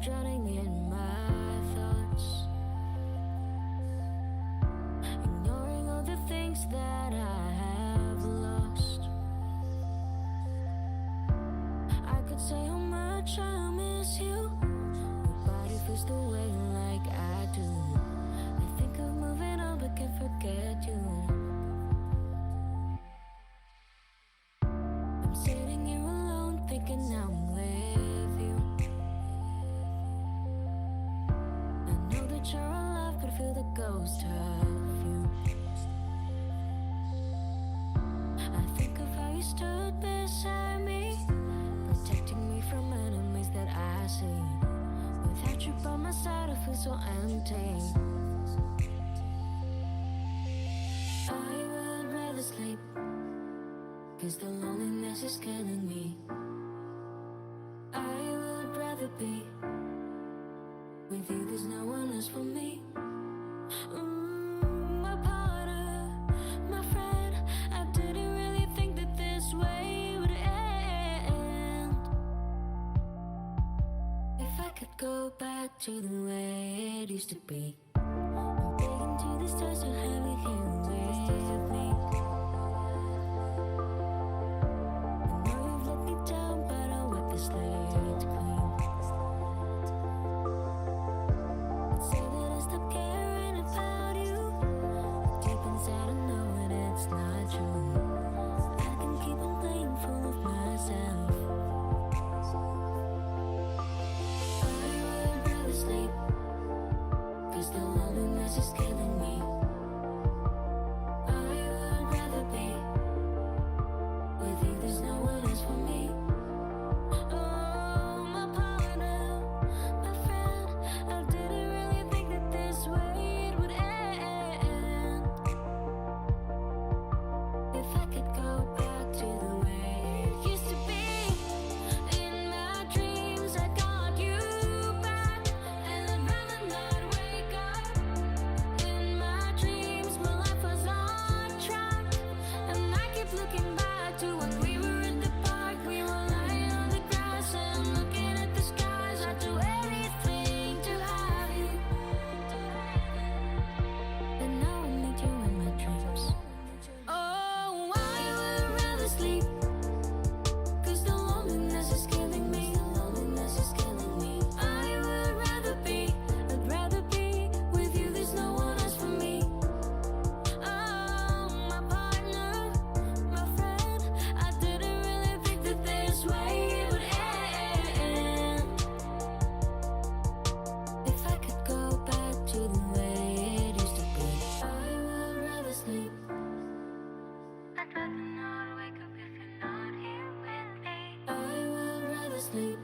drowning in my thoughts, ignoring all the things that I have lost. I could say how much I miss you. Nobody feels the way like I do. I think of moving on but can't forget you. I'm sitting here alone thinking I'm with you. I know that you're alive but feel the ghost of you. I think of how you stood beside me, protecting me from enemies that I see. Without you by my side I feel so empty. I would rather sleep, 'cause the loneliness is killing me. I would rather be with you, there's no one else for me. My partner, my friend, I didn't really think that this way would end. If I could go back to the way it used to be, I'm begging to the stars to have you here with me. I know you've let me down, but I'll wipe the slate clean. I'd say that I stopped caring about you. Deep inside I know that it's not true. I can keep on playing full of myself. I would rather sleep, 'cause the loneliness is killing me. I would rather be with you, there's no one else for me. Oh, my partner, my friend, I didn't really think that this way it would end. If I could go back to the way it used to be, in my dreams I got you back, and I'd rather not wake up. In my dreams my life was on track, and I keep looking back to when we were in the park. We were lying on the grass and looking at the skies. I'd do anything to have you, but now I need you in my dreams. Oh, I would rather sleep, 'cause the loneliness is killing me. The loneliness is killing me. I would rather be, I'd rather be with you, there's no one else for me. Oh, my partner, my friend, I didn't really think that this way it would end. If I could go back to the way it used to be, I would rather sleep. I'd rather not wake up if you're not here with me. I would rather sleep.